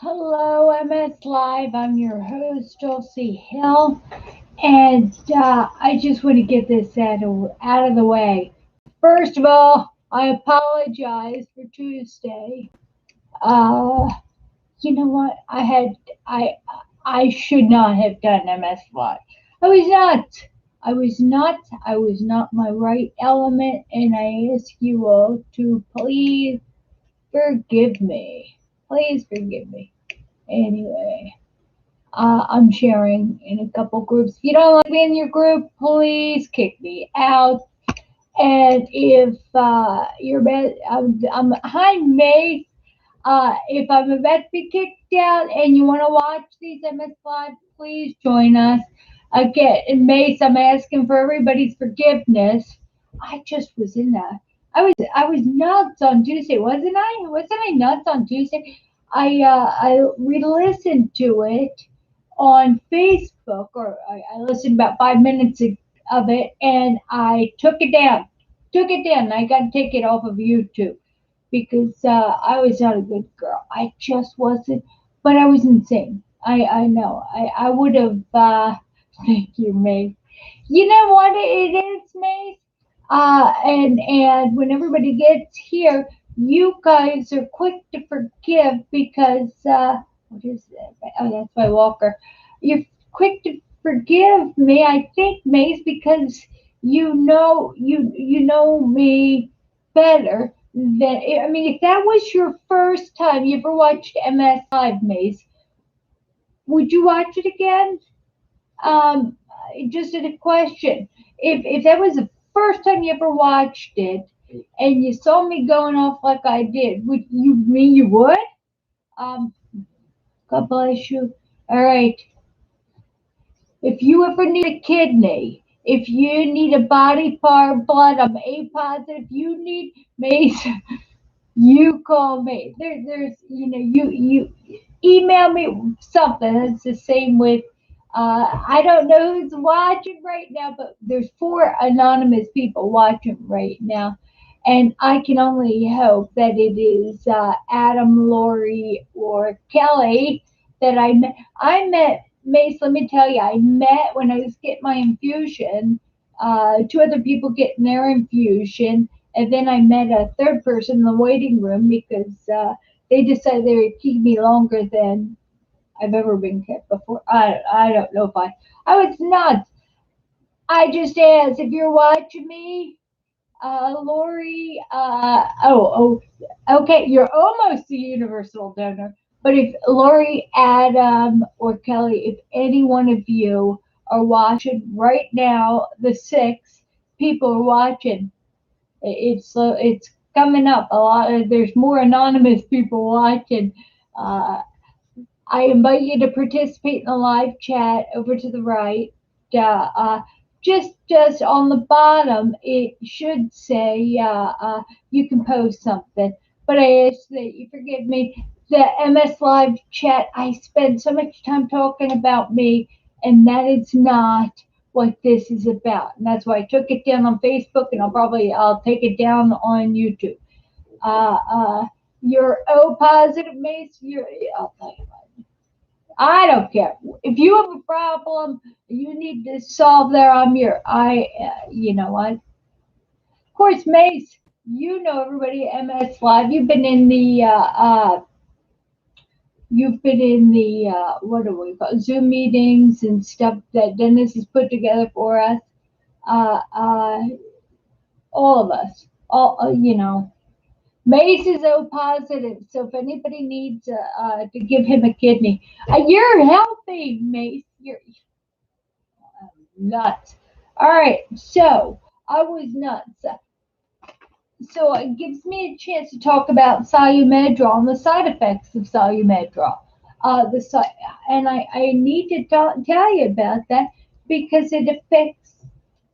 Hello, MS Live. I'm your host, Dulci Hill, and I just want to get this out of the way. First of all, I apologize for Tuesday. Uh, you know what? I I should not have done MS Live. I was nuts. I was nuts. I was not my right element, and I ask you all to please forgive me. Please forgive me. Anyway. I'm sharing in a couple groups. If you don't like me in your group, please kick me out. And if hi Mace. If I'm about to be kicked out and you want to watch these MS Live, please join us. Again, in Mace, I'm asking for everybody's forgiveness. I just was in that. I was nuts on Tuesday, wasn't I? Wasn't I nuts on Tuesday? I re-listened to it on Facebook, or I listened about 5 minutes of it, and I took it down. Took it down. I got to take it off of YouTube because I was not a good girl. I just wasn't, but I was insane. I know. I would have. Thank you, Mace. You know what it is, Mace? And when everybody gets here, you guys are quick to forgive because what is that? Oh, that's my walker. You're quick to forgive me. I think, Mace, because you know me better than I mean. If that was your first time you ever watched MS Live, Mace, would you watch it again? Um, just a question. If that was the first time you ever watched it, and you saw me going off like I did, would you mean you would? Um, God bless you. All right. If you ever need a kidney, if you need a body part blood, I'm A positive. You need Mace. You call me. There's, you email me something. It's the same with. I don't know who's watching right now, but there's four anonymous people watching right now, and I can only hope that it is Adam, Lori, or Kelly that I met. I met Mace. Let me tell you, I met when I was getting my infusion. Two other people getting their infusion, and then I met a third person in the waiting room because they decided they would keep me longer than I've ever been kept before. I don't know if I was nuts. I just asked if you're watching me, Lori. Okay, you're almost a universal donor. But if Lori, Adam, or Kelly, if any one of you are watching right now, the six people are watching. It's coming up a lot. There's more anonymous people watching. Uh, I invite you to participate in the live chat over to the right. Uh, uh, just on the bottom, it should say you can post something. But I ask that you forgive me. The MS Live chat, I spend so much time talking about me, and that is not what this is about. And that's why I took it down on Facebook, and I'll take it down on YouTube. Uh, uh, you're O positive, Mace. I'll tell you what. I don't care. If you have a problem, you need to solve there. You know what? Of course, Mace, you know everybody at MS Live. You've been in the, what do we call it, Zoom meetings and stuff that Dennis has put together for us. Uh, uh, all of us, Mace is O positive, so if anybody needs to give him a kidney, you're healthy, Mace. You're nuts. All right, so I was nuts. So it gives me a chance to talk about Solumedrol and the side effects of Solumedrol. I need to tell you about that because it affects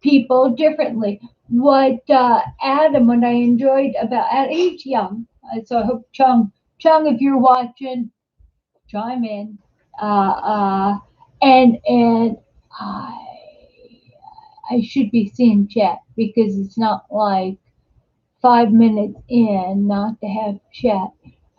people differently. What I enjoyed about Adam, he's young, so I hope Chung, if you're watching, chime in. And I should be seeing chat because it's not like 5 minutes in not to have chat.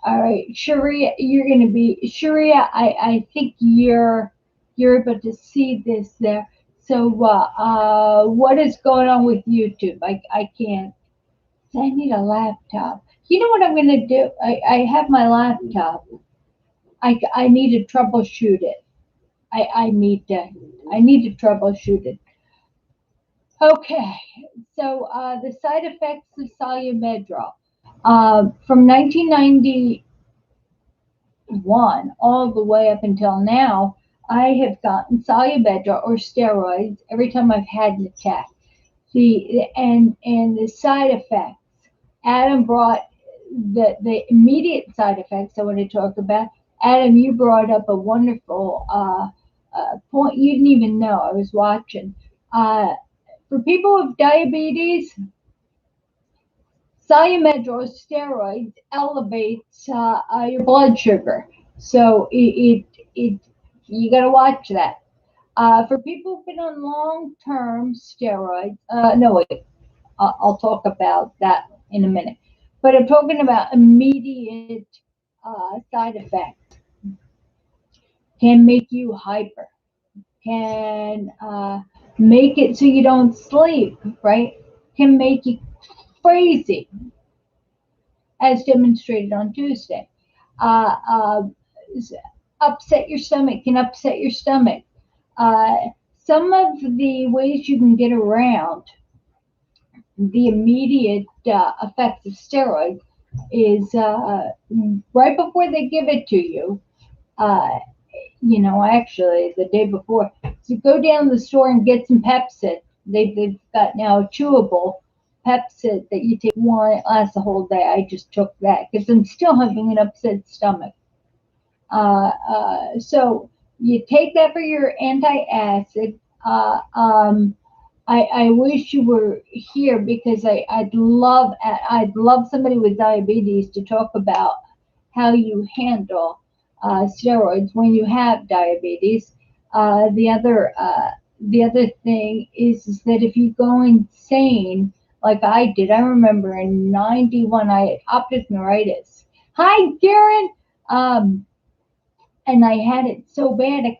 All right, Sharia, you're going to be Sharia. I think you're able to see this there. So, what is going on with YouTube? I can't. I need a laptop. You know what I'm going to do? I have my laptop. I need to troubleshoot it. I need to troubleshoot it. Okay, so the side effects of Solumedrol. From 1991 all the way up until now, I have gotten Solumedrol or steroids every time I've had an attack. And the side effects. Adam brought the immediate side effects I want to talk about. Adam, you brought up a wonderful point you didn't even know. I was watching. For people with diabetes, Solumedrol steroids elevates your blood sugar. So it you got to watch that. For people who've been on long-term steroids, no wait, I'll talk about that in a minute. But I'm talking about immediate side effects. Can make you hyper. Can make it so you don't sleep. Right? Can make you crazy, as demonstrated on Tuesday. Uh, uh, upset your stomach. Can upset your stomach. Uh, some of the ways you can get around the immediate effects of steroids is right before they give it to you. Uh, actually, the day before, so go down to the store and get some Pepsid. They've got now a chewable Pepsid that you take one, it lasts the whole day. I just took that because I'm still having an upset stomach. So you take that for your anti-acid. I wish you were here because I'd love somebody with diabetes to talk about how you handle steroids when you have diabetes. The other thing is that if you go insane like I did, I remember in '91 I had optic neuritis. Hi, Karen. Um, and I had it so bad I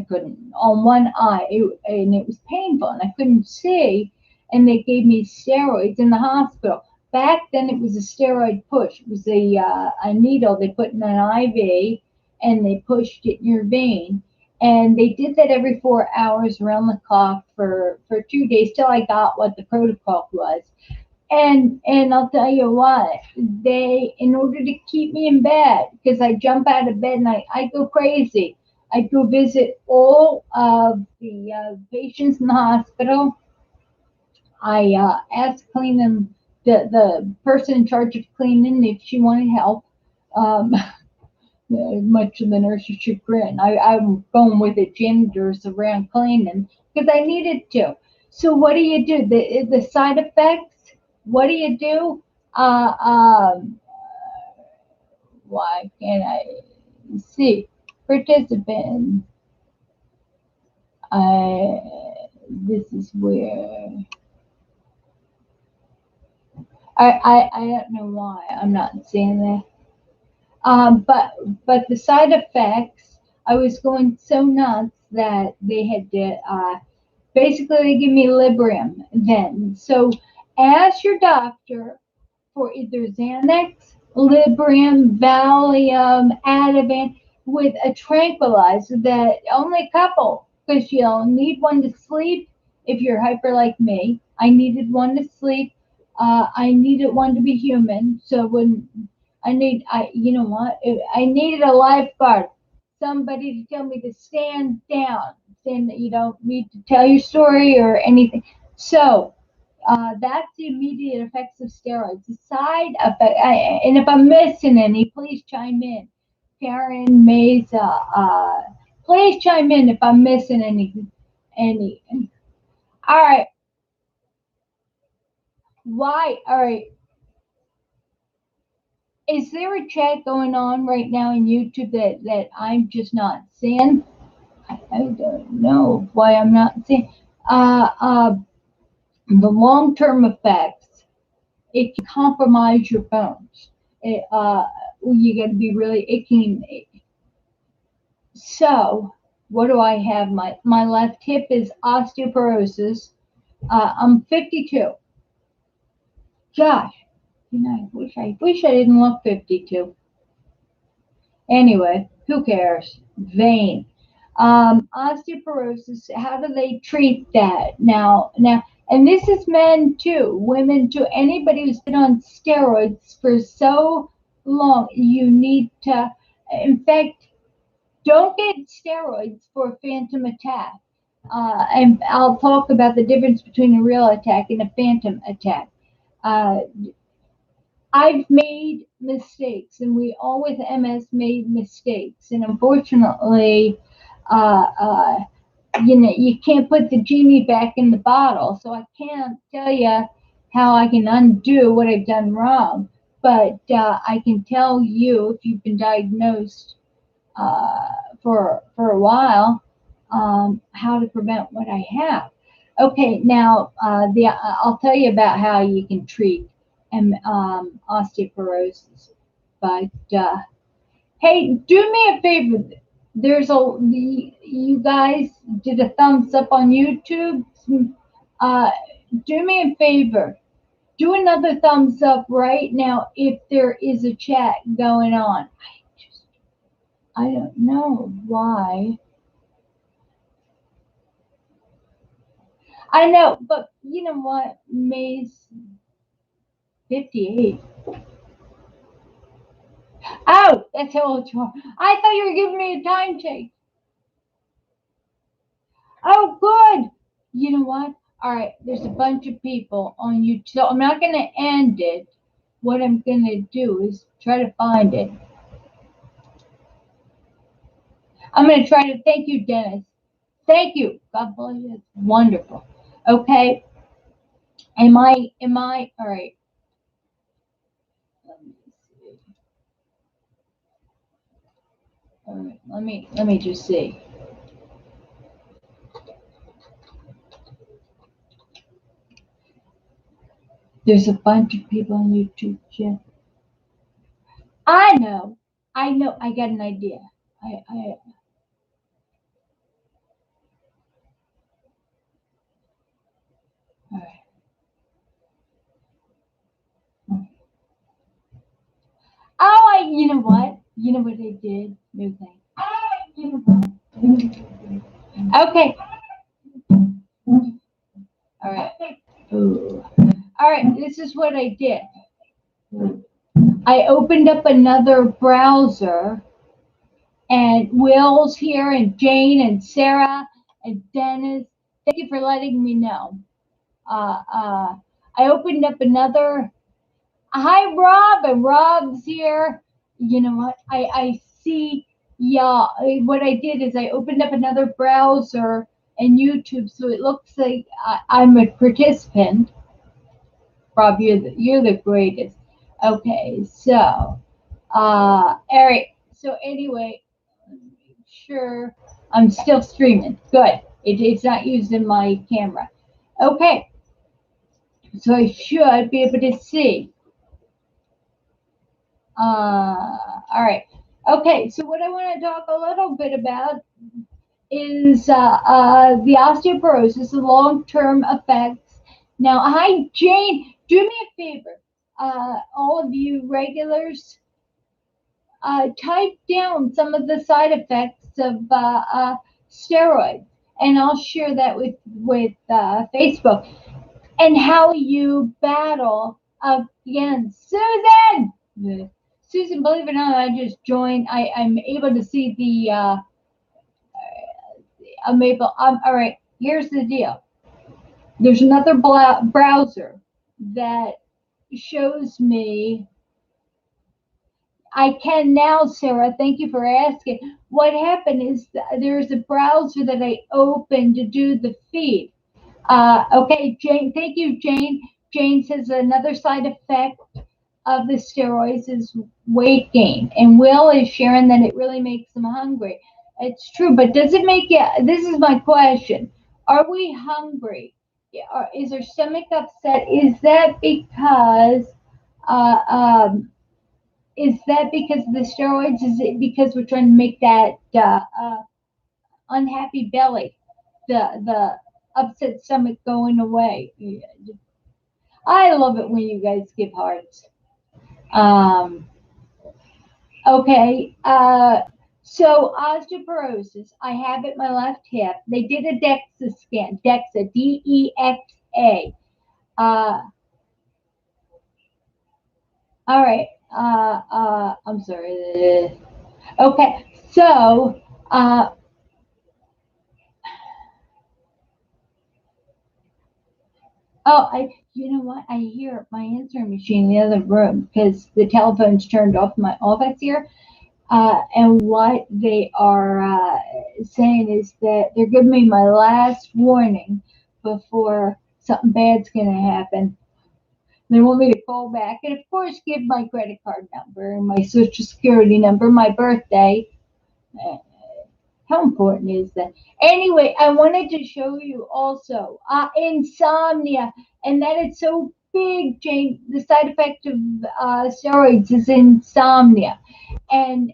couldn't on one eye, and it was painful, and I couldn't see. And they gave me steroids in the hospital. Back then, it was a steroid push. It was a needle they put in an IV, and they pushed it in your vein. And they did that every 4 hours around the clock for 2 days till I got what the protocol was. And I'll tell you what, they in order to keep me in bed, because I jump out of bed and I go crazy. I go visit all of the patients in the hospital. I asked cleaning the person in charge of cleaning if she wanted help. Um, much to the nurse's chagrin. I'm going with the janitors around cleaning because I needed to. So what do you do? The side effects. What do you do? Uh, um, why can't I see? Participants. This is where I don't know why I'm not seeing that. But the side effects, I was going so nuts that they had to basically they give me Librium then. So ask your doctor for either Xanax, Librium, Valium, Ativan with a tranquilizer that only a couple, because you'll need one to sleep if you're hyper like me. I needed one to sleep. I needed one to be human. So when you know what? I needed a lifeguard, somebody to tell me to stand down, saying that you don't need to tell your story or anything. So that's the immediate effects of steroids. The side effect, and if I'm missing any, please chime in. Karen, Mesa, please chime in if I'm missing any. Any. All right. Why? All right. Is there a chat going on right now in YouTube that I'm just not seeing? I don't know why I'm not seeing. Uh, uh, the long-term effects, it can compromise your bones. you got to be really aching. So, what do I have? My left hip is osteoporosis. I'm 52. Gosh, I wish I didn't look 52. Anyway, who cares? Vain. Osteoporosis. How do they treat that now? And this is men too, women too. Anybody who's been on steroids for so long, you need to. In fact, don't get steroids for a phantom attack. And I'll talk about the difference between a real attack and a phantom attack. Uh, I've made mistakes, and we all with MS made mistakes, and unfortunately, uh, uh, you can't put the genie back in the bottle. So I can't tell you how I can undo what I've done wrong, but I can tell you if you've been diagnosed uh, for a while, how to prevent what I have. Okay, now I'll tell you about how you can treat osteoporosis. But hey, do me a favor. You guys did a thumbs up on YouTube. Uh, do me a favor. Do another thumbs up right now if there is a chat going on. I don't know why. I know, but you know what? May's 58. Oh, that's how old you are. I thought you were giving me a time check. Oh, good. You know what? All right, there's a bunch of people on YouTube. So I'm not going to end it. What I'm going to do is try to find it. I'm going to try to thank you, Dennis. Thank you. God bless you. It's wonderful. Okay. All right. Let me see. All right. Let me just see. There's a bunch of people on YouTube, Jim. I know. I know. I got an idea. I all right. Oh, you know what? You know what I did? No thing. You know what? Okay. All right. Ooh. All right. This is what I did. I opened up another browser, and Will's here, and Jane, and Sarah, and Dennis. Thank you for letting me know. Uh, uh, I opened up another. Hi, Rob, and Rob's here. You know what? I see. Yeah, what I did is I opened up another browser and YouTube, so it looks like I'm a participant. Rob, you're the greatest. Okay, so Eric. So anyway, sure, I'm still streaming. Good. It's not using my camera. Okay, so I should be able to see. All right. Okay, so what I want to talk a little bit about is the osteoporosis, the long-term effects. Now, hi, Jane. Do me a favor. All of you regulars, type down some of the side effects of steroids, and I'll share that with Facebook, and how you battle against Susan. Susan, believe it or not, I just joined. I'm able to see the. I'm able. All right. Here's the deal. There's another browser that shows me. I can now, Sarah. Thank you for asking. What happened is there's a browser that I opened to do the feed. Okay, Jane. Thank you, Jane. Jane says another side effect of the steroids is weight gain. And Will is sharing that it really makes them hungry. It's true, but does it make you? This is my question. Are we hungry? Or is our stomach upset? Is that because uh, um, Is that because of the steroids? Is it because we're trying to make that unhappy belly, the upset stomach going away? I love it when you guys give hearts. Um, okay. So osteoporosis, I have it in my left hip. They did a DEXA scan. DEXA, DEXA. Uh, all right. I'm sorry. Okay. So, you know what? I hear my answering machine in the other room because the telephone's turned off in my office here. And what they are saying is that they're giving me my last warning before something bad's going to happen. They want me to call back and, of course, give my credit card number, my social security number, my birthday. Uh, How important is that? Anyway, I wanted to show you also insomnia, and that it's so big, Jane. The side effect of steroids is insomnia, and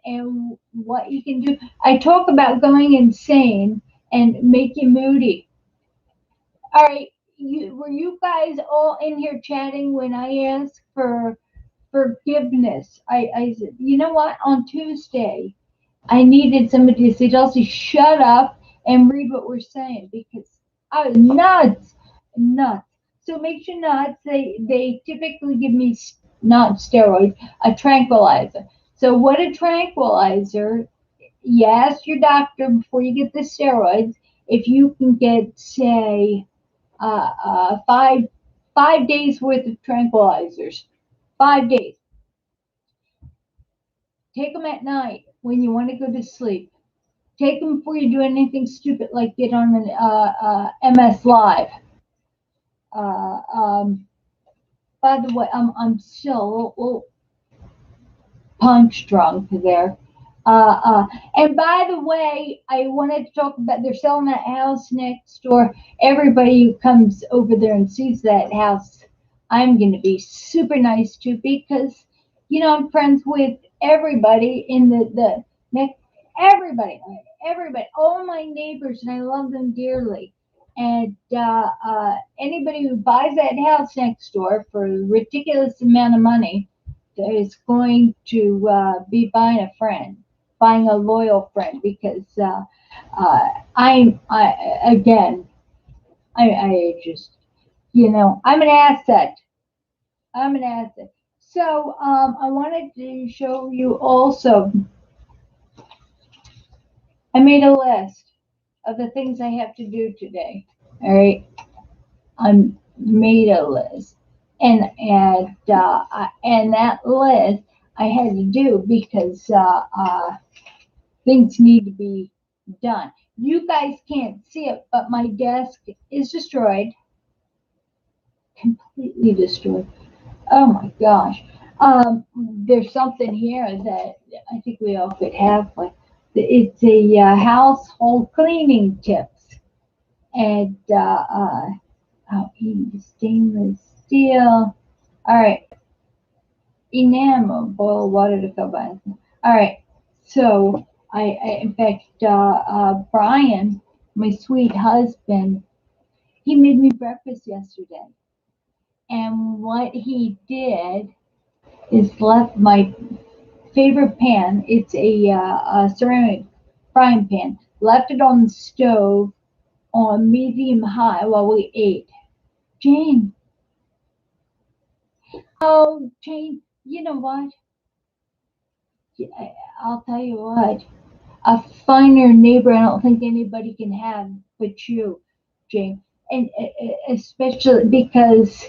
what you can do. I talk about going insane and make you moody. All right, were you guys all in here chatting when I asked for forgiveness? I said, you know what? On Tuesday, I needed somebody to say, Dulcie, shut up and read what we're saying because I was nuts, nuts. So make sure nuts. They typically give me not steroids, a tranquilizer. So what a tranquilizer? You ask your doctor before you get the steroids if you can get, say, five days worth of tranquilizers. 5 days. Take them at night when you want to go to sleep. Take them before you do anything stupid like get on an MS Live. Uh, um, by the way, I'm still a little punch drunk there. And by the way, I wanted to talk about they're selling that house next door. Everybody who comes over there and sees that house, I'm going to be super nice to because, I'm friends with everybody in the next, everybody, everybody, all my neighbors, and I love them dearly. And anybody who buys that house next door for a ridiculous amount of money is going to be buying a loyal friend, because again, I just, I'm an asset. I'm an asset. So I wanted to show you also, I made a list of the things I have to do today. All right. I made a list, and that list I had to do because things need to be done. You guys can't see it, but my desk is destroyed, completely destroyed. Oh my gosh. There's something here that I think we all could have. Like, it's a household cleaning tips, and stainless steel. All right, enamel, boil water to fill by. All right, so in fact, Brian, my sweet husband, he made me breakfast yesterday, and what he did is left my favorite pan. It's a ceramic frying pan. Left it on the stove on medium high while we ate. Jane, oh Jane, you know what? I'll tell you what. A finer neighbor I don't think anybody can have but you, Jane. And especially because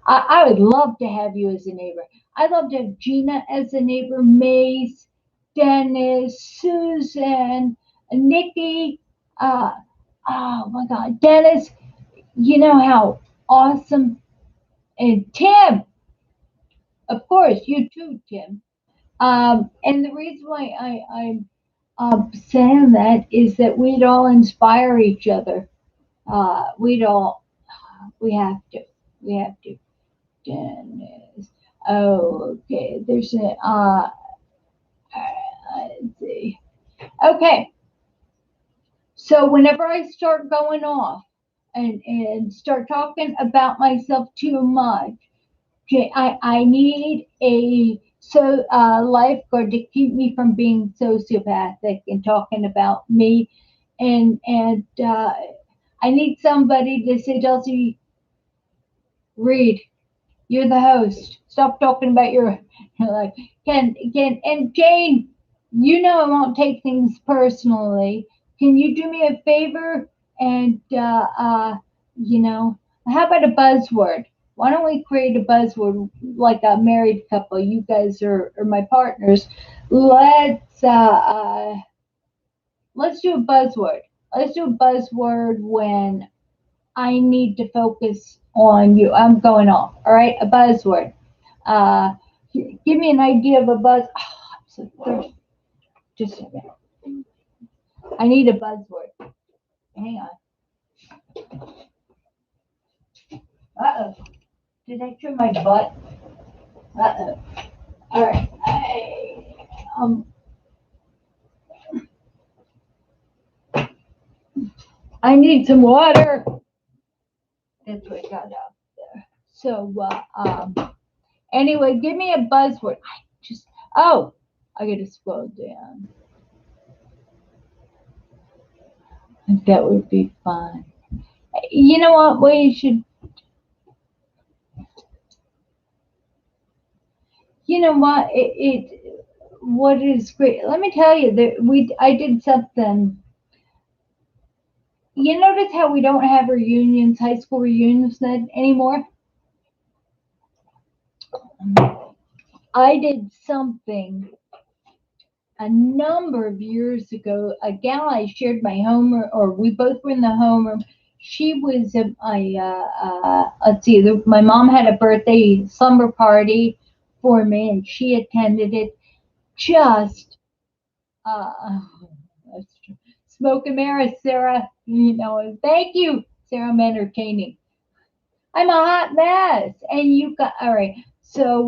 I would love to have you as a neighbor. I'd love to have Gina as a neighbor, Mace, Dennis, Susan, Nikki. Uh, oh my God, Dennis, you know how awesome. And Tim, of course, you too, Tim. And the reason why I'm saying that is that we'd all inspire each other. We have to. We have to. Dennis. Oh, okay. There's a let's see. Okay. So whenever I start going off and start talking about myself too much, okay, I need a lifeguard to keep me from being sociopathic and talking about me, and I need somebody to say, Dulcie, read. You're the host. Stop talking about your like can and Jane, you know I won't take things personally. Can you do me a favor and you know, how about a buzzword? Why don't we create a buzzword like a married couple? You guys are my partners. Let's uh, uh let's do a buzzword. Let's do a buzzword when I need to focus on you. I'm going off. All right, a buzzword. Uh, Give me an idea of a buzz. Oh, I'm so thirsty. Just a second. I need a buzzword. Hang on. Uh oh. Did I trim my butt? Uh oh. All right. I need some water. That's what I got up there. So, anyway, give me a buzzword. Oh, I gotta scroll down. That would be fun. You know what? We should. You know what? What is great. Let me tell you that I did something. You notice how we don't have reunions, high school reunions anymore? I did something a number of years ago. A gal I shared my homeroom, or we both were in the homeroom. She was let's see, my mom had a birthday slumber party for me, and she attended it. Just uh, smoke and mirrors, Sarah. You know, thank you, Sarah. I'm entertaining. I'm a hot mess, and you got all right. So,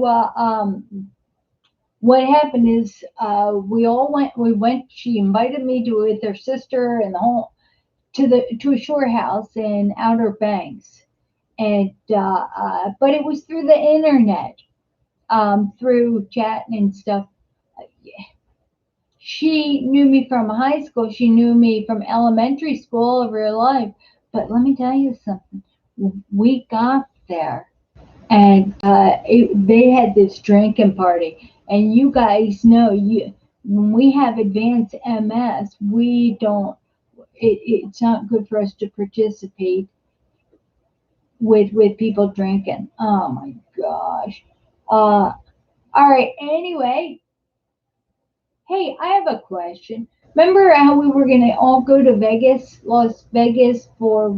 what happened is, we all went. We went. She invited me to with her sister and the whole to a shore house in Outer Banks, and but it was through the internet, through chatting and stuff. She knew me from high school. She knew me from elementary school, all of her life. But let me tell you something. We got there, and they had this drinking party. And you guys know, you when we have advanced MS, we don't. It's not good for us to participate with people drinking. Oh my gosh. All right. Anyway, hey, I have a question. Remember how we were going to all go to Vegas, Las Vegas, for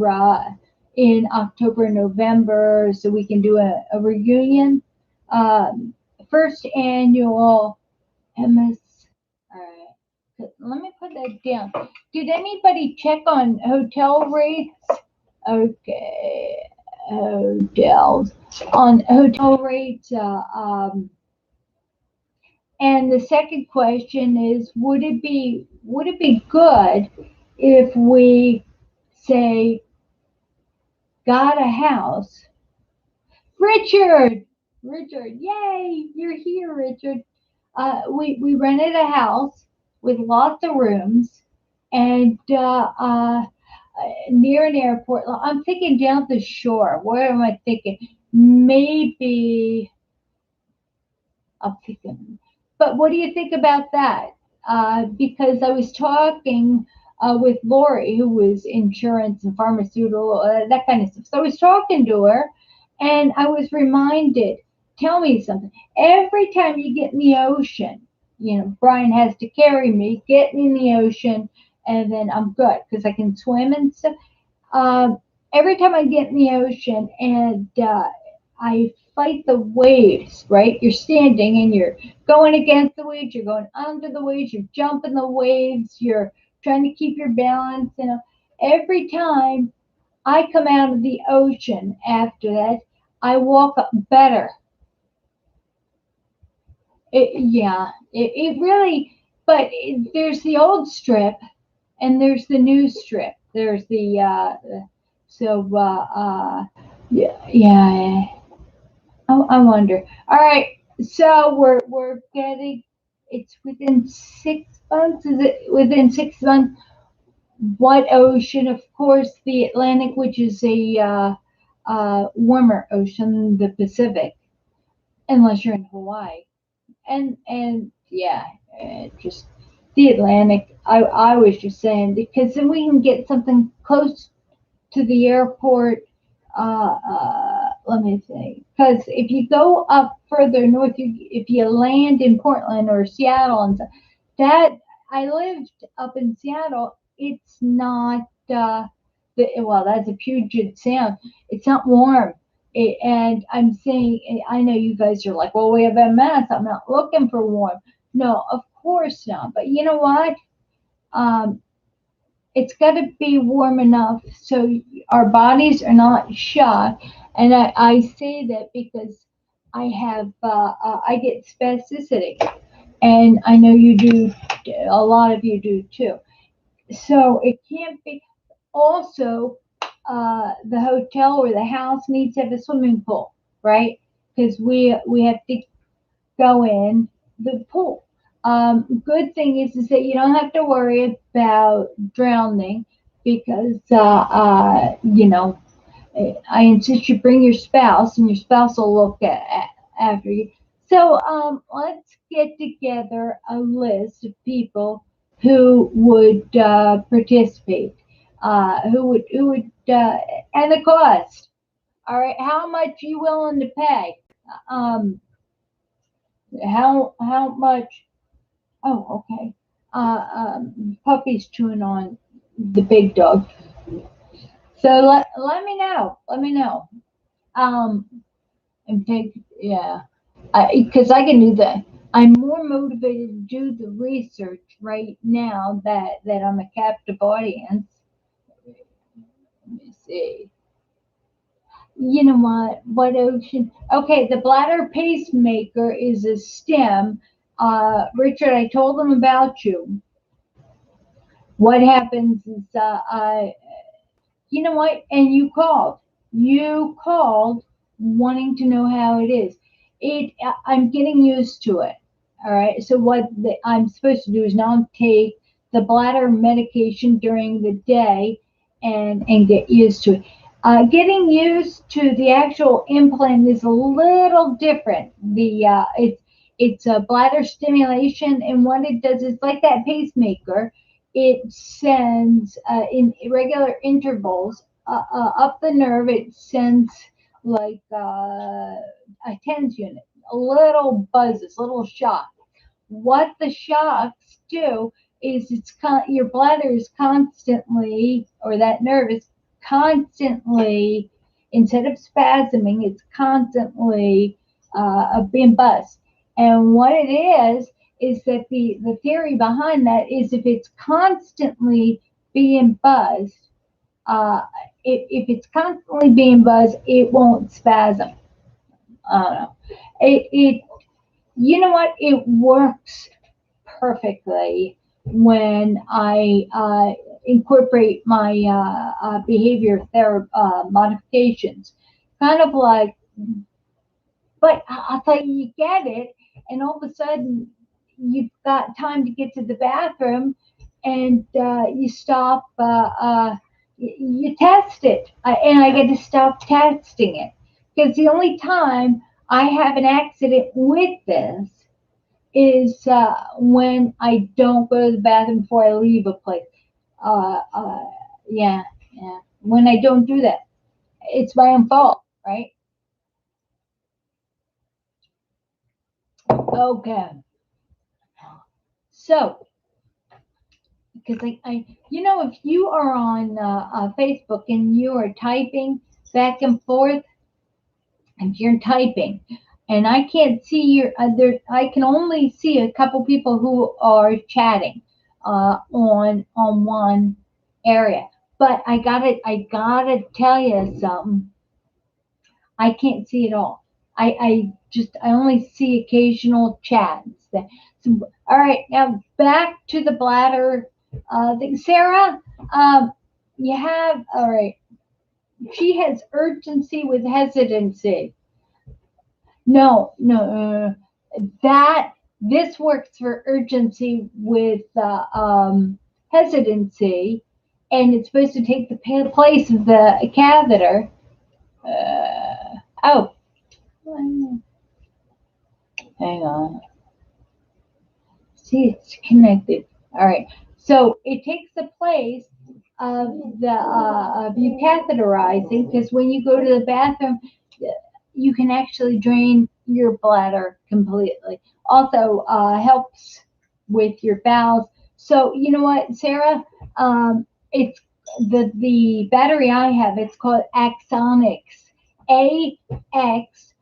in October, November, so we can do a reunion? Um, First annual MS. All right. Let me put that down. Did anybody check on hotel rates? Okay. Hotels. On hotel rates, and the second question is, would it be good if we say got a house? Richard, Richard, yay, you're here, Richard. We rented a house with lots of rooms and near an airport. I'm thinking down the shore. Where am I thinking? Maybe I'm thinking. But what do you think about that? Because I was talking with Lori, who was insurance and pharmaceutical, that kind of stuff. So I was talking to her, and I was reminded. Tell me something. Every time you get in the ocean, you know, Brian has to carry me, get in the ocean, and then I'm good because I can swim and stuff. Uh, every time I get in the ocean and I fight the waves, right? You're standing and you're going against the waves, you're going under the waves, you're jumping the waves, you're trying to keep your balance. You know, every time I come out of the ocean after that, I walk up better. It really, but there's the old strip and there's the new strip. There's the so yeah. I wonder. All right, so we're getting. It's within 6 months. Is it within 6 months? What ocean? Of course, the Atlantic, which is a warmer ocean, the Pacific, unless you're in Hawaii. And yeah, just the Atlantic. I was just saying because then we can get something close to the airport. Let me think. Because if you go up further north, if you land in Portland or Seattle, and that I lived up in Seattle, it's not. Well, that's a Puget Sound. It's not warm. And I'm saying, I know you guys are like, well, we have MS. I'm not looking for warm. No, of course not. But you know what? Um, it's got to be warm enough so our bodies are not shocked. And I say that because I get spasticity, and I know you do. A lot of you do too. So it can't be. Also, the hotel or the house needs to have a swimming pool, right? Because we have to go in the pool. Good thing is that you don't have to worry about drowning because I insist you bring your spouse and your spouse will look after you. So let's get together a list of people who would participate, and the cost. All right, how much you willing to pay? Um, how much? Oh, okay. Puppy's chewing on the big dog. So let me know. Let me know. Um, and take yeah, because I can do that. I'm more motivated to do the research right now that I'm a captive audience. Let me see. You know what? What ocean? Okay, the bladder pacemaker is a stem. Richard, I told them about you. What happens is, you know what? And you called. You called wanting to know how it is. I'm getting used to it. All right. So I'm supposed to do is not take the bladder medication during the day and get used to it. Getting used to the actual implant is a little different. It's a bladder stimulation, and what it does is like that pacemaker. It sends in irregular intervals up the nerve. It sends like a TENS unit, a little buzzes, little shock. What the shocks do is your bladder is constantly, or that nerve is constantly, instead of spasming, it's constantly being buzzed. And what it is that the theory behind that is if it's constantly being buzzed, uh, if it's constantly being buzzed, it won't spasm. I don't know. It you know what? It works perfectly when I incorporate my behavior therapy modifications. Kind of like, but I'll tell you, you get it, and all of a sudden you've got time to get to the bathroom, and you stop. You test it, and I get to stop testing it because the only time I have an accident with this is when I don't go to the bathroom before I leave a place. Uh, uh, yeah, yeah. When I don't do that, it's my own fault, right? Okay. So, because if you are on Facebook and you are typing back and forth, if you're typing, and I can't see I can only see a couple people who are chatting on one area. But I gotta tell you something. I can't see it all. I only see occasional chats. So, all right, now back to the bladder thing. Sarah, you have, all right, she has urgency with hesitancy. No, no, that this works for urgency with hesitancy, and it's supposed to take the place of the catheter. Oh, hang on. See, it's connected. All right. So it takes the place of the of you catheterizing, because when you go to the bathroom, you can actually drain your bladder completely. Also helps with your bowels. So you know what, Sarah? It's the battery I have. It's called Axonics. Axonics.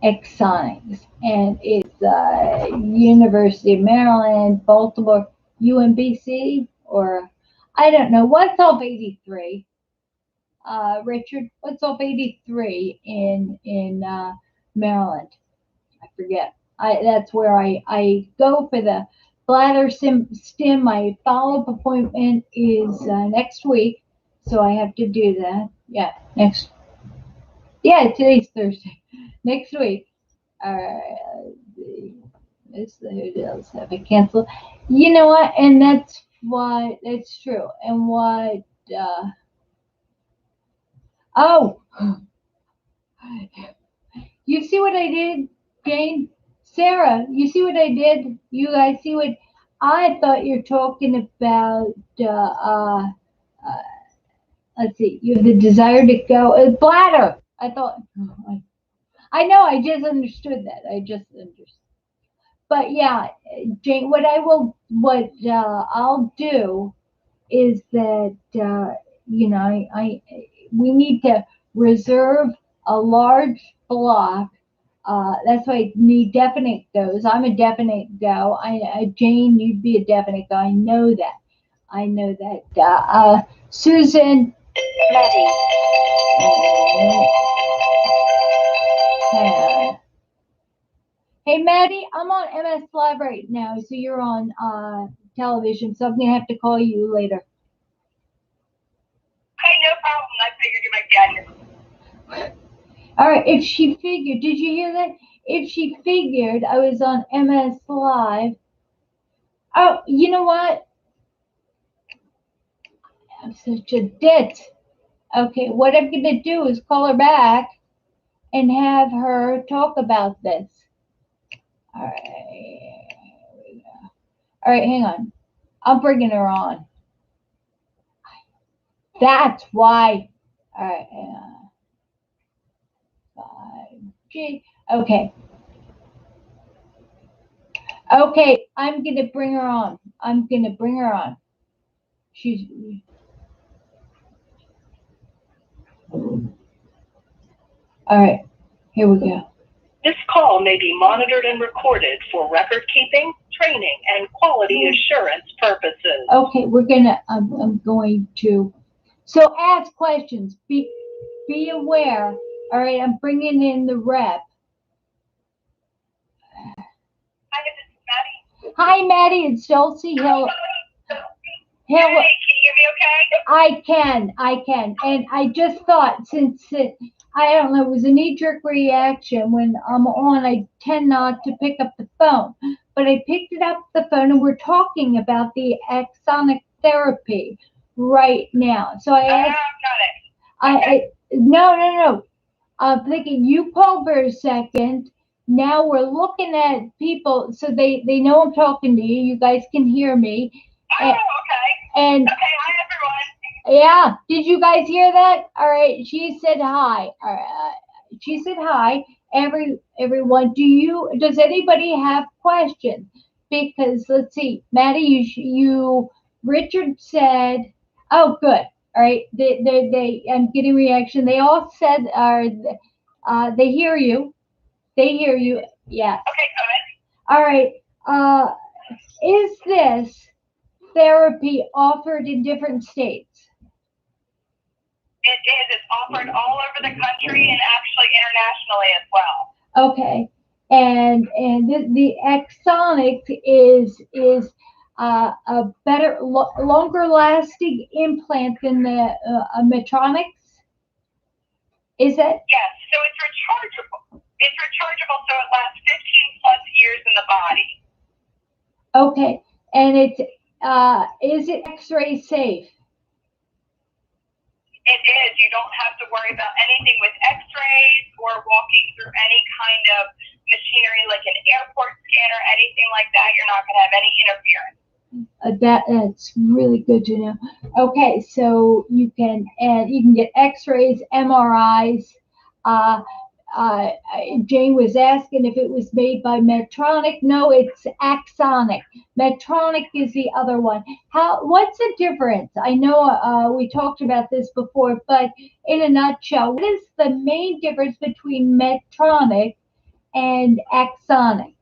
Axonics, and it's University of Maryland, Baltimore, UMBC, or I don't know. What's up 83? Richard, what's up 83 in Maryland? I forget. That's where I go for the bladder stim. My follow-up appointment is next week, so I have to do that. Yeah, next. Yeah, today's Thursday. Next week. Who else have I canceled? You know what? And that's true. And what? Oh, you see what I did, Jane? Sarah, you see what I did? You guys see what I thought you're talking about? Uh, let's see. You have the desire to go. Bladder. I thought. I know. I just understood that. I just understood. But yeah, Jane, what I'll do is that we need to reserve a large block. That's why I need definite goes. I'm a definite go. Jane, you'd be a definite go. I know that. I know that. Susan, Maddie. Hang on. Hey, Maddie, I'm on MS Live right now, so you're on television, so I'm going to have to call you later. Okay, no problem. I figured you might get it. All right, if she figured, did you hear that? If she figured I was on MS Live. Oh, you know what? I'm such a dit. Okay, what I'm going to do is call her back and have her talk about this. All right. All right, hang on. I'm bringing her on. That's why. All right, hang on. 5G. Okay. Okay, I'm going to bring her on. I'm going to bring her on. She's. All right, here we go. This call may be monitored and recorded for record keeping, training, and quality assurance purposes. Okay, I'm going to. So ask questions. Be aware. All right, I'm bringing in the rep. Hi, this is Maddie. Hi, Maddie. It's Dulci. Hello. Hey, can you hear me okay? I can. And I just thought, since I don't know, it was a knee-jerk reaction. When I'm on, I tend not to pick up the phone. But I picked it up the phone, and we're talking about the axonic therapy right now. So I asked. Got it. No. I'm thinking you called for a second. Now we're looking at people, so they know I'm talking to you. You guys can hear me. Oh, okay. And okay, hi everyone. Yeah, did you guys hear that? All right, she said hi. All right, she said hi. Everyone, does anybody have questions? Because let's see, Maddie, Richard said, oh, good. All right, I'm getting reaction. They all said, they hear you. They hear you. Yeah. Okay, good. All right. Is this therapy offered in different states? It is. It's offered all over the country and actually internationally as well. Okay, and the Axonics is a better, longer lasting implant than the Medtronics. Is it? Yes. So it's rechargeable. It's rechargeable, so it lasts 15 plus years in the body. Okay, and it's is it X-ray safe? It is. You don't have to worry about anything with X-rays or walking through any kind of machinery like an airport scanner, anything like that. You're not going to have any interference. That's really good to know. Okay, so you can get X-rays, MRIs. Uh, Jane was asking if it was made by Medtronic. No, it's Axonic. Medtronic is the other one. What's the difference? I know we talked about this before, but in a nutshell, what is the main difference between Medtronic and Axonic?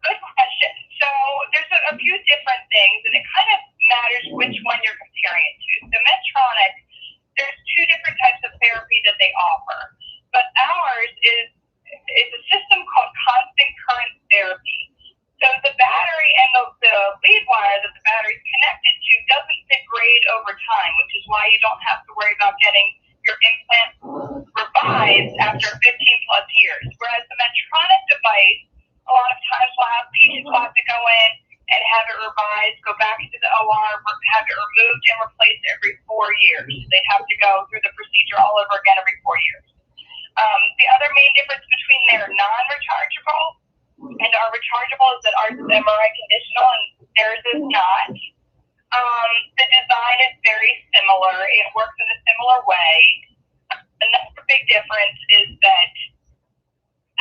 Good question. So there's a few different things, and it kind of matters which one you're comparing it to. So Medtronic, there's two different types of therapy that they offer, but ours is a system called constant current therapy. So the battery and the lead wire that the battery is connected to doesn't degrade over time, which is why you don't have to worry about getting your implant revised after 15 plus years. Whereas the Medtronic device, a lot of times we'll have patients who have to go in and have it revised, go back into the OR, have it removed and replaced every 4 years. They have to go through the procedure all over again every 4 years. The other main difference between their non-rechargeable and our rechargeable is that ours is MRI conditional and theirs is not. The design is very similar. It works in a similar way. Another big difference is that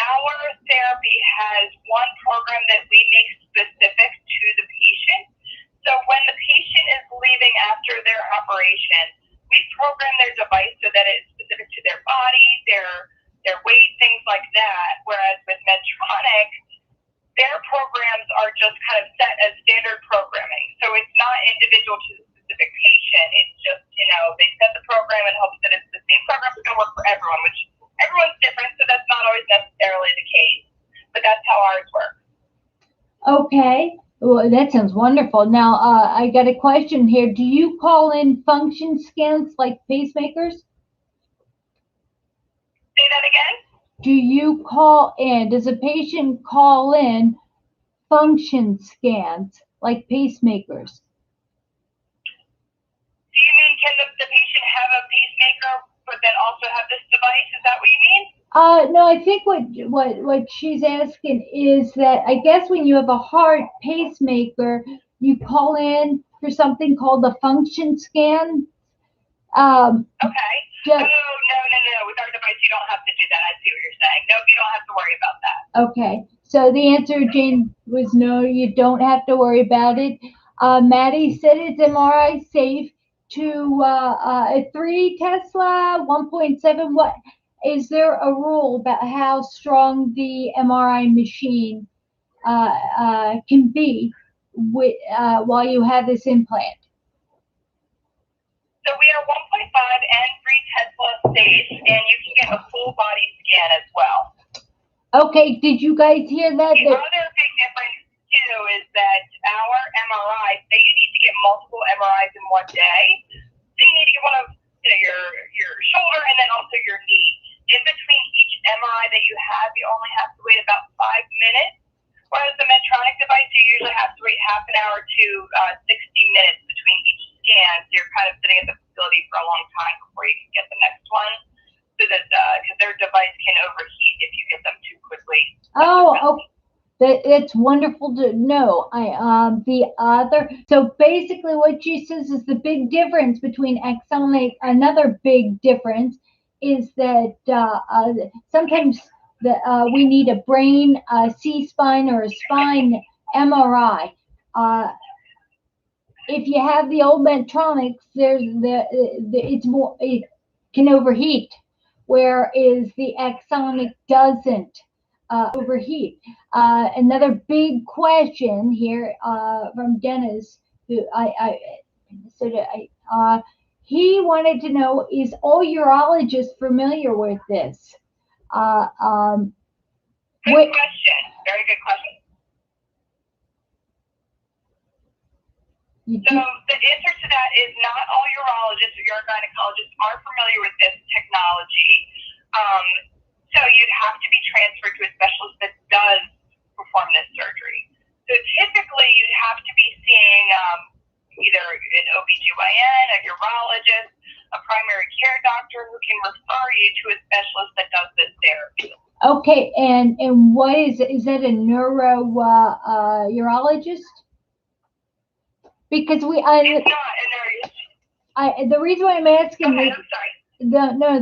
our therapy has one program that we make specific to the patient. So when the patient is leaving after their operation, we program their device so that it's specific to their body, their weight, things like that. Whereas with Medtronic, their programs are just kind of set as standard programming. So it's not individual to the specific patient. It's just, they set the program and hope that it's the same program that's going to work for everyone, which everyone's different, so that's not always necessarily the case. But that's how ours works. Okay. Well, that sounds wonderful. Now, I got a question here. Do you call in function scans like pacemakers? Say that again? Does a patient call in function scans like pacemakers? Do you mean can the patient have a pacemaker but then also have this device? Is that what you mean? No, I think what she's asking is that I guess when you have a heart pacemaker, you call in for something called a function scan. Okay. No. With our device, you don't have to do that. I see what you're saying. No, you don't have to worry about that. Okay. So the answer, Jane, was no, you don't have to worry about it. Maddie said it's MRI safe to 3 Tesla, 1.7 watt. Is there a rule about how strong the MRI machine can be while you have this implant? So we are 1.5 and 3 Tesla safe, and you can get a full body scan as well. Okay, did you guys hear that? The other big difference too is that our MRI, say you need to get multiple MRIs in one day, so you need to get one of your shoulder and then also your knee. In between each MRI that you have, you only have to wait about 5 minutes. Whereas the Medtronic device, you usually have to wait half an hour to 60 minutes between each scan. So you're kind of sitting at the facility for a long time before you can get the next one. So that because their device can overheat if you get them too quickly. It's wonderful to know. So basically what she says is the big difference between Axonic, another big difference is that sometimes we need a brain, C-spine, or a spine MRI. If you have the old Medtronics, it can overheat, whereas the Axonic doesn't overheat. Another big question here from Dennis, who He wanted to know, is all urologists familiar with this? Uh, um, Good question. Very good question. So the answer to that is not all urologists or urogynecologists are familiar with this technology. So you'd have to be transferred to a specialist that does perform this surgery. So typically you'd have to be seeing either an OBGYN, a urologist, a primary care doctor who can refer you to a specialist that does this therapy. Okay, and what is that a neuro urologist? Because it's not a neuro. The reason why I'm asking this, I'm sorry.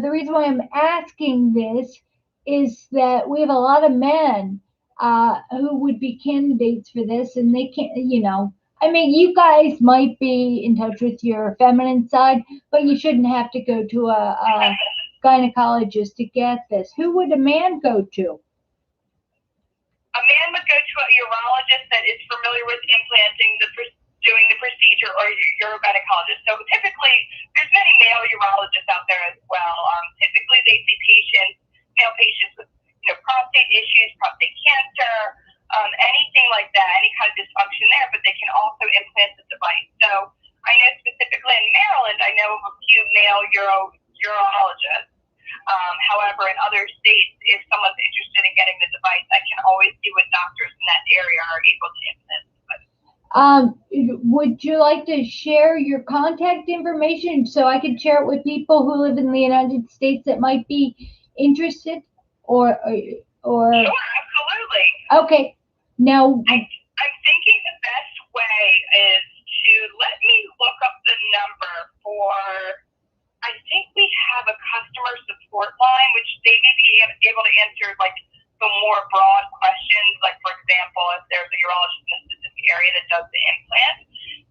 the reason why I'm asking this is that we have a lot of men who would be candidates for this, and they can't, I mean, you guys might be in touch with your feminine side, but you shouldn't have to go to a gynecologist to get this. Who would a man go to? A man would go to a urologist that is familiar with implanting, doing the procedure, or urogynecologist. So typically, there's many male urologists out there as well. Typically, they see male patients with prostate issues, prostate cancer, anything like that, any kind of dysfunction there, but they can also implant the device. So I know specifically in Maryland, I know of a few male urologists. However, in other states, if someone's interested in getting the device, I can always see what doctors in that area are able to implant the device. Would you like to share your contact information so I can share it with people who live in the United States that might be interested? Or Sure, absolutely. Okay. Now, I'm thinking the best way is to let me look up the number for. I think we have a customer support line, which they may be able to answer like the more broad questions, like for example, if there's a urologist in a specific area that does the implant.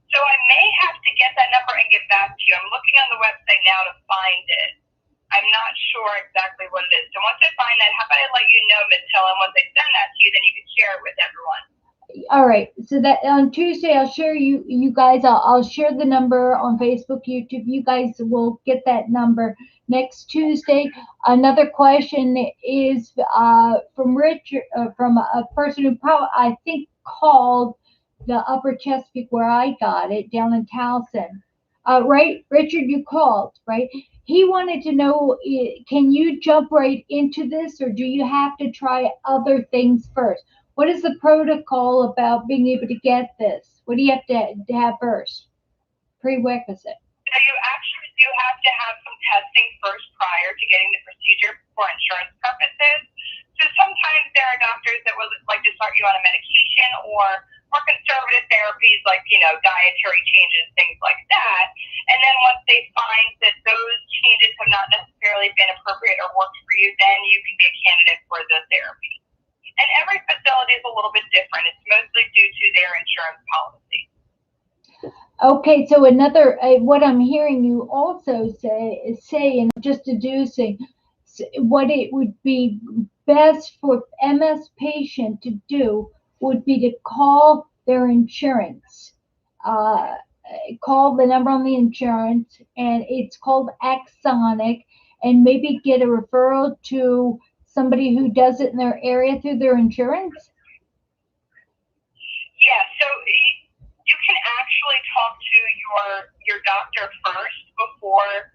So I may have to get that number and get back to you. I'm looking on the website now to find it. I'm not sure exactly what it is. So once I find that, how about I let you know, Ms. Hill, and once I send that to you, then you can share it with everyone. All right. So that on Tuesday, I'll share you guys. I'll share the number on Facebook, YouTube. You guys will get that number next Tuesday. Another question is from Richard, from a person who probably I think called the Upper Chesapeake where I got it down in Towson. Right, Richard, you called, right? He wanted to know, can you jump right into this, or do you have to try other things first? What is the protocol about being able to get this? What do you have to have first? Prerequisite. So you actually do have to have some testing first prior to getting the procedure for insurance purposes. So sometimes there are doctors that would like to start you on a medication or more conservative therapies like, dietary changes, things like that. And then once they find that those changes have not necessarily been appropriate or worked for you, then you can be a candidate for the therapy. And every facility is a little bit different. It's mostly due to their insurance policy. Okay, so another, what I'm hearing you also say, and just deducing, what it would be best for MS patient to do would be to call their insurance. Call the number on the insurance, and it's called Axonic, and maybe get a referral to somebody who does it in their area through their insurance? Yeah, so you can actually talk to your doctor first before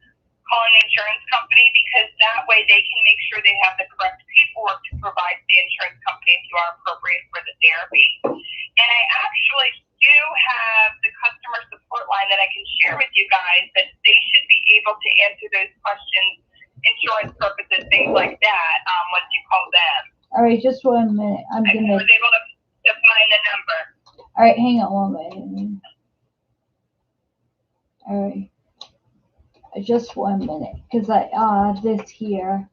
calling the insurance company, because that way they can make sure they have the correct paperwork to provide the insurance company if you are appropriate for the therapy. And I actually do have the customer support line that I can share with you guys that they should be able to answer those questions, insurance purposes, things like that, once you call them. All right, just 1 minute. I was able to find the number. All right, hang on 1 minute. All right. Just 1 minute, because this here.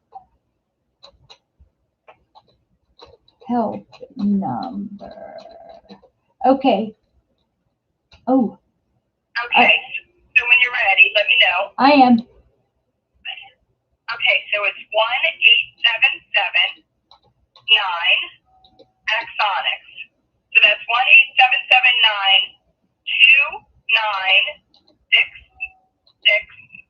Help number. Okay. Oh. Okay. So when you're ready, let me know. I am. Okay, so it's 1-877-9 Axonics. So that's 1-877-9-2966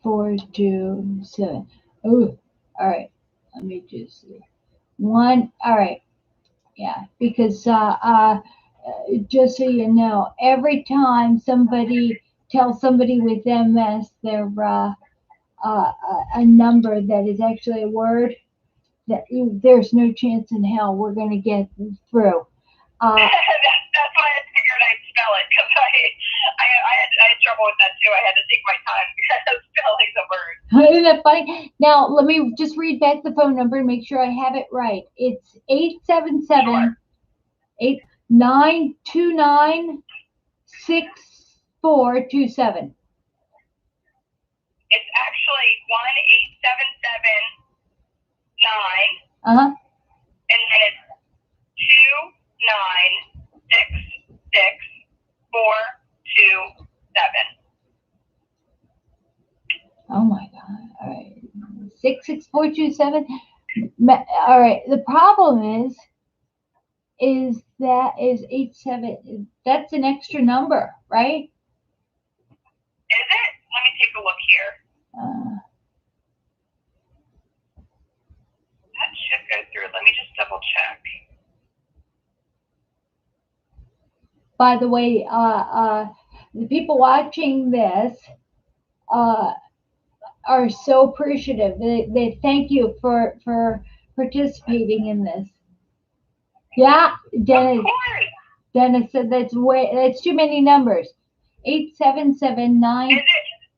427. Oh, all right. Let me just see. One. All right. Yeah, because just so you know, every time somebody tells somebody with MS a number that is actually a word, there's no chance in hell we're going to get through. That's why I figured I'd spell it because I had trouble with that too. I had to take my time spelling the word. Isn't that funny? Now, let me just read back the phone number and make sure I have it right. It's 877 929 6427. It's actually 18779, Uh-huh. and then it's 2966427. Oh my God. All right. 66427. All right. The problem is that is 87. That's an extra number, right? Is it? Let me take a look here. That should go through. Let me just double check. By the way, the people watching this are so appreciative. They thank you for participating in this. Yeah, Dennis said that's too many numbers. 8779.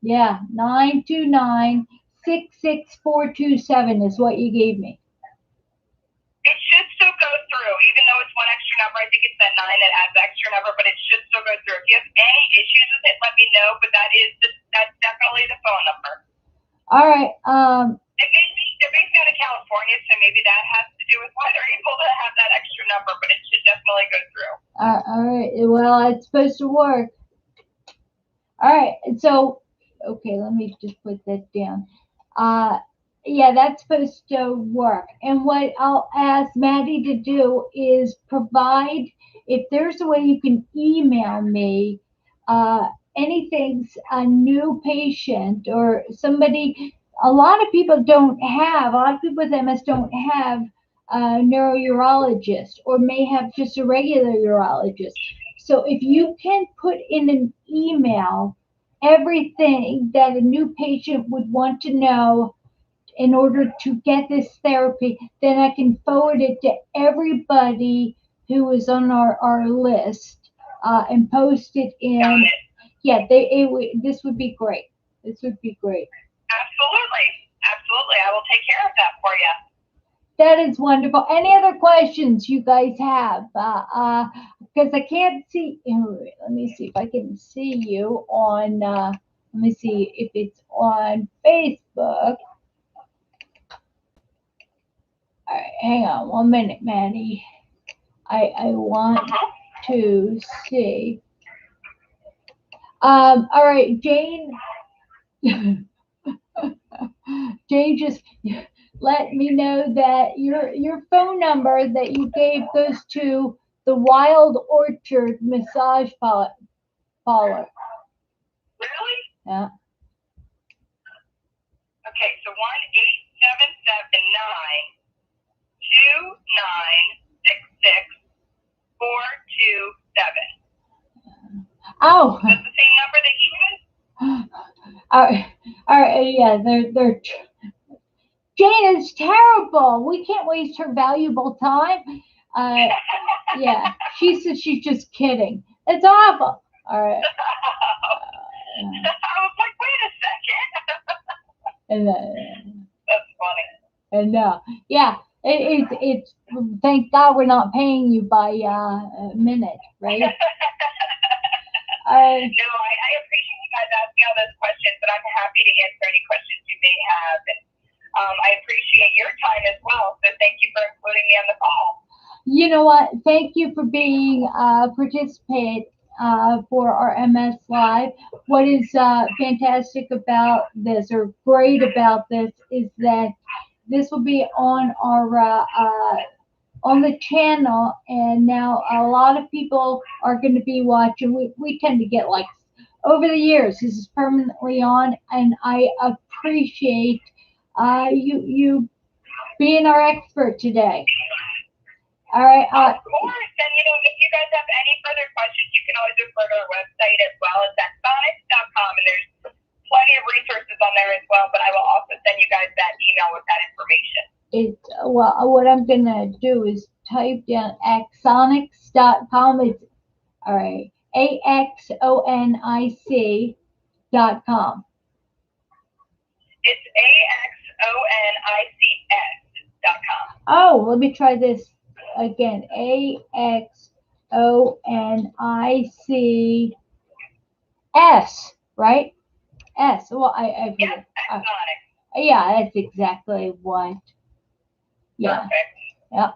Yeah, 929 66427 is what you gave me. It should still go through, even though it's one extra number. I think it's that 9 that adds the extra number, but it should still go through. If you have any issues with it, let me know. But that's definitely the phone number. All right. They're based out of California, so maybe that has to do with why they're able to have that extra number. But it should definitely go through. All right. Well, it's supposed to work. All right. So, okay, let me just put that down. Yeah, that's supposed to work. And what I'll ask Maddie to do is provide, if there's a way you can email me anything's a new patient or somebody. A lot of people a lot of people with MS don't have a neurourologist or may have just a regular urologist. So if you can put in an email everything that a new patient would want to know in order to get this therapy, then I can forward it to everybody who is on our list and post it in. Yeah, this would be great. This would be great. Absolutely. I will take care of that for you. That is wonderful. Any other questions you guys have? Because I can't see. Let me see if I can see you on. Let me see if it's on Facebook. All right, hang on 1 minute, Maddie. I want to see. All right, Jane. Jane just let me know that your phone number that you gave goes to the Wild Orchard Massage Parlor. Really? Yeah. Okay, so 1-877-929-6427. Oh. That's the same number that you used? All right, yeah, they're. Jane is terrible. We can't waste her valuable time. Yeah, she says she's just kidding. It's awful. All right. I was like, wait a second. That's funny. And yeah, it's thank God we're not paying you by minute, right? No, I appreciate you guys asking all those questions, but I'm happy to answer any questions you may have. And I appreciate your time as well. So thank you for including me on the call. You know what? Thank you for being participate for our MS Live. What is fantastic about this, or great about this, is that this will be on our on the channel, and now a lot of people are going to be watching. We tend to get like over the years. This is permanently on, and I appreciate you being our expert today. All right. Of course. And, if you guys have any further questions, you can always refer to our website as well as Axonics.com. And there's plenty of resources on there as well. But I will also send you guys that email with that information. What I'm going to do is type down Axonics.com. It's, all right, AXONIC.com. It's AXONICS.com. Oh, let me try this again. AXONICS, right? S. Well, I Yes, Axonics. Yeah, that's exactly what. Yeah. Perfect. Yeah.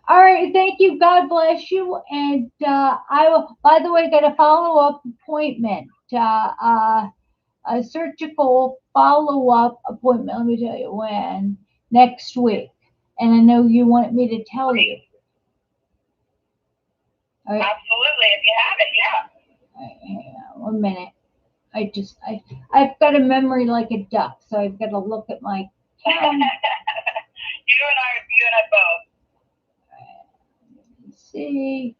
All right. Thank you. God bless you. And I will. By the way, got a follow-up appointment. A surgical follow-up appointment. Let me tell you when. Next week. And I know you want me to tell you. All right. Absolutely. If you have it, yeah. All right, hang on 1 minute. I've got a memory like a duck, so I've got to look at my calendar. You and I both. Let's see.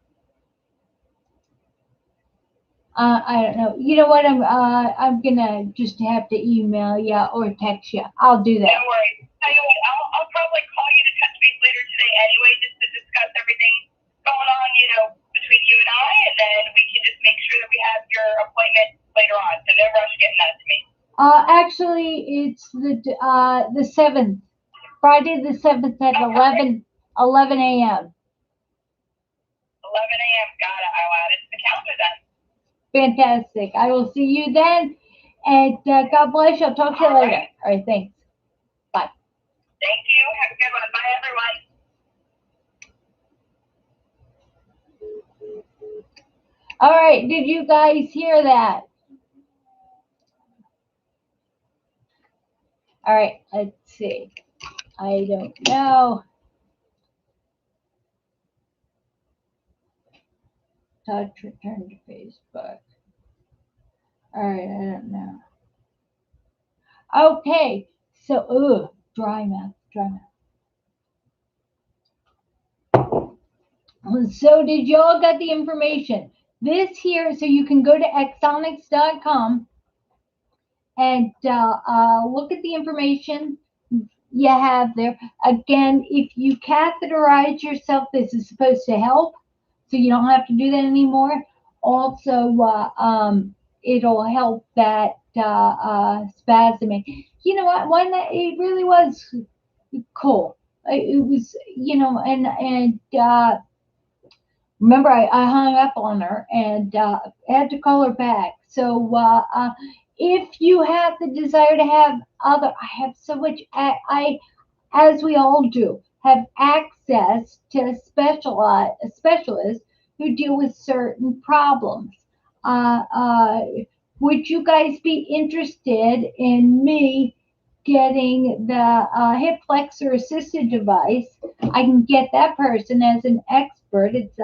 I don't know. You know what? I'm gonna just have to email you or text you. I'll do that. No worries. Tell you what, I'll probably call you to touch base later today anyway, just to discuss everything going on, between you and I, and then we can just make sure that we have your appointment later on. So no rush getting that to me. Actually, it's the 7th, Friday the 7th at 11 a.m. 11 a.m. Got it. I'll add it to the calendar then. Fantastic. I will see you then. And God bless you. I'll talk to you later. All right. Thanks. Bye. Thank you. Have a good one. Bye, everyone. All right. Did you guys hear that? All right. Let's see. I don't know. Touch return to Facebook. All right. I don't know. Okay. So, dry mouth. So did y'all get the information? This here, so you can go to Axonics.com and look at the information you have there. Again, if you catheterize yourself, this is supposed to help, so you don't have to do that anymore. Also, it'll help that spasming. You know what? One that it really was cool. It was, and remember, I hung up on her and had to call her back. So if you have the desire to have I have so much, as we all do, have access to specialists who deal with certain problems. Would you guys be interested in me getting the hip flexor assisted device? I can get that person as an expert. It's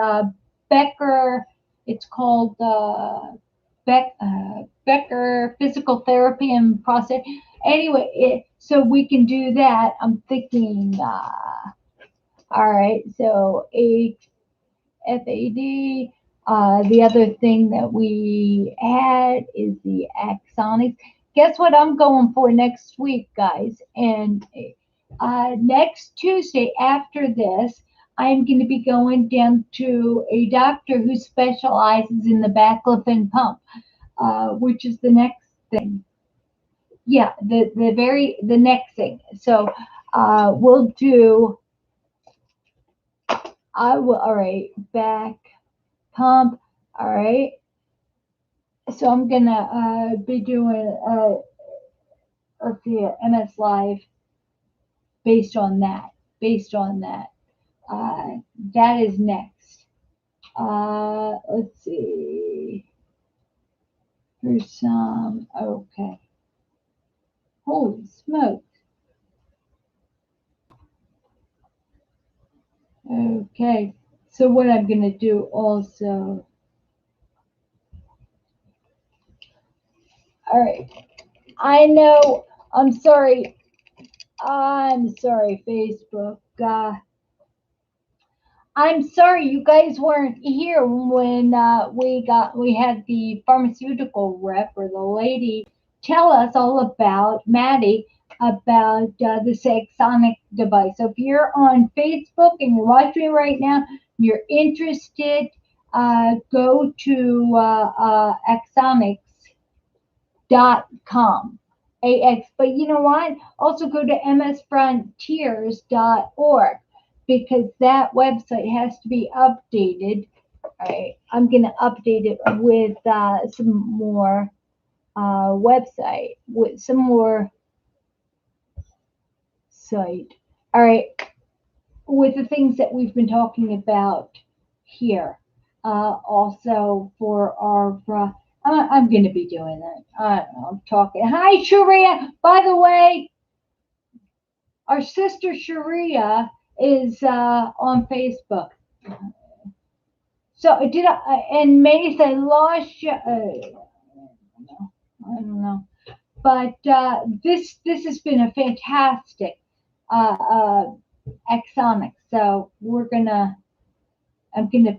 Becker. It's called Becker Physical Therapy and Process. Anyway, so we can do that. I'm thinking. All right. So HFAD. The other thing that we had is the Axonics. Guess what I'm going for next week, guys? And next Tuesday after this, I'm going to be going down to a doctor who specializes in the baclofen pump, which is the next thing. Yeah, the next thing. So we'll do. All right, back pump. All right. So I'm gonna be doing let's see, MS Live based on that. That is next. Let's see. Here's some. Okay. Holy smoke. Okay. So what I'm gonna do also. All right. I know. I'm sorry. I'm sorry, Facebook. I'm sorry you guys weren't here when we had the pharmaceutical rep or the lady tell us all about Maddie about this Axonic device. So if you're on Facebook and you're watching me right now, you're interested, go to axonics.com. AX, but you know what? Also go to msfrontiers.org because that website has to be updated. All right, I'm going to update it with some more website, with some more site. All right, with the things that we've been talking about here. Also for our, I'm going to be doing that. I don't know, I'm talking. Hi, Sharia. By the way, our sister Sharia is on Facebook. So did I? And Mace, I lost you. I don't know. But this has been a fantastic Axonics. So I'm gonna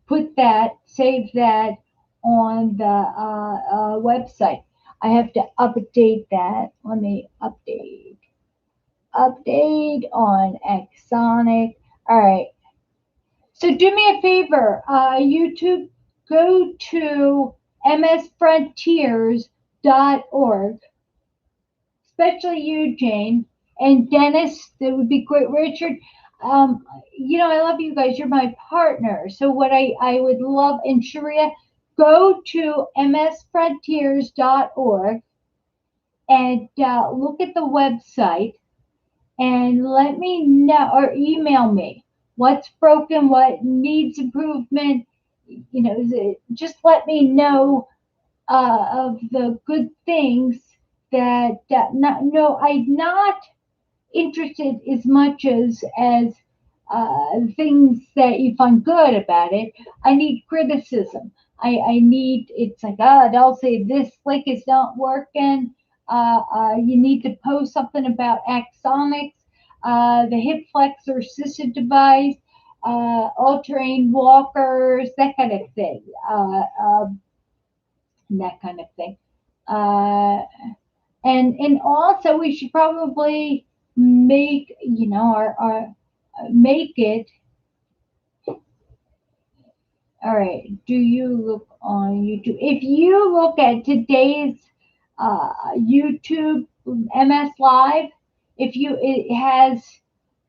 put that, save that on the website. I have to update that. Let me update on Axonic. All right. So do me a favor, YouTube, go to msfrontiers.org, especially you, Jane, and Dennis. That would be great. Richard, I love you guys. You're my partner. So what I would love, and Sharia, go to msfrontiers.org and look at the website and let me know or email me what's broken, what needs improvement. Just let me know of the good things I'm not interested as much as things that you find good about it. I need criticism. I need, it's like, they'll say this link is not working. You need to post something about Axonics, the hip flexor assisted device, all-terrain walkers, that kind of thing. That kind of thing. And also we should probably make our make it. All right. Do you look on YouTube? If you look at today's YouTube MS Live, it has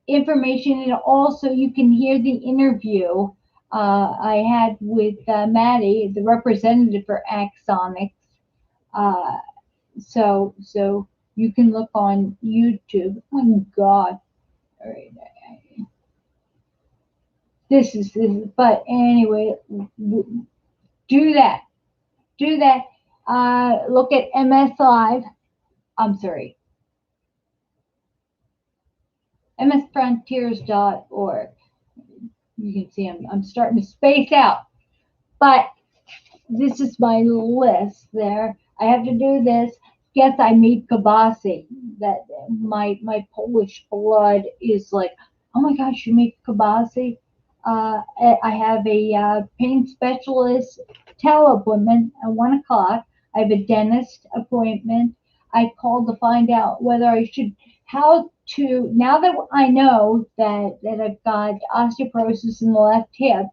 information, and also you can hear the interview I had with Maddie, the representative for Axonics. Uh, so you can look on YouTube. Oh my God! All right. But anyway, do that. Do that. Look at MS Live. I'm sorry, msfrontiers.org. You can see I'm starting to space out, but this is my list there. I have to do this. Guess I made kibasi. That my Polish blood is like, oh my gosh, you make kibasi. I have a pain specialist appointment at 1 o'clock. I have a dentist appointment. I called to find out whether I should, how to, now that I know that I've got osteoporosis in the left hip,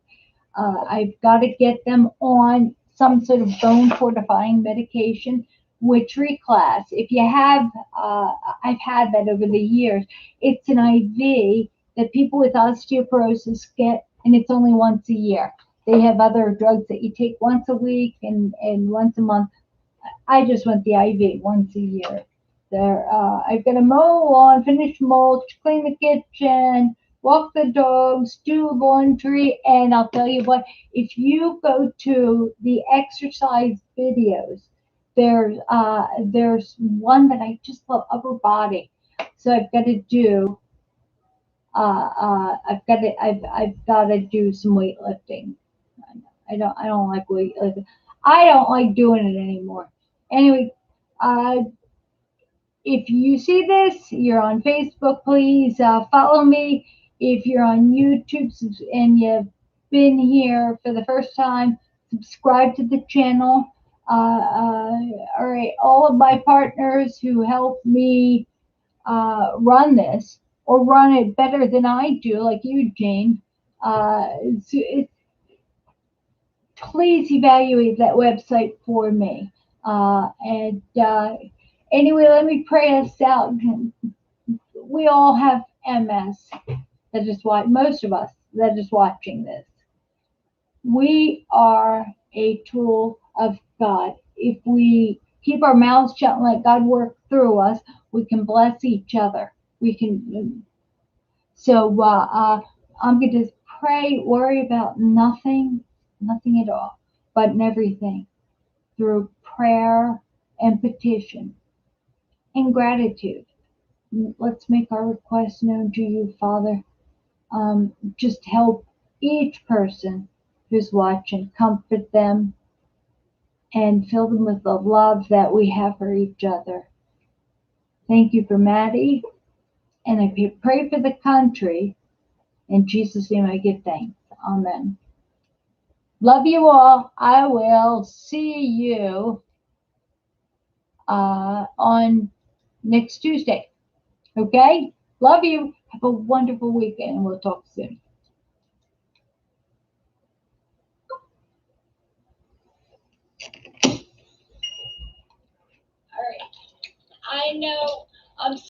I've got to get them on some sort of bone fortifying medication, which reclass. If you have, I've had that over the years. It's an IV that people with osteoporosis get, and it's only once a year. They have other drugs that you take once a week and once a month. I just want the IV once a year. There, I've got to mow lawn, finish mulch, clean the kitchen, walk the dogs, do laundry, and I'll tell you what, if you go to the exercise videos, there's one that I just love, upper body. So I've got to do I've got to do some weightlifting. I don't like weightlifting. I don't like doing it anymore. Anyway, if you see this, you're on Facebook, please follow me. If you're on YouTube and you've been here for the first time, subscribe to the channel. All right, all of my partners who help me run this or run it better than I do, like you, Jane, please evaluate that website for me. And anyway, let me pray us out. We all have MS. That is why most of us that is watching this. We are a tool of God. If we keep our mouths shut and let God work through us, we can bless each other. We can. So I'm going to pray, worry about nothing, nothing at all, but in everything through prayer and petition and gratitude. Let's make our requests known to you, Father. Just help each person who's watching, comfort them, and fill them with the love that we have for each other. Thank you for Maddie, and I pray for the country. In Jesus' name I give thanks. Amen. Love you all. I will see you on next Tuesday. Okay? Love you. Have a wonderful weekend. We'll talk soon. All right. I know I'm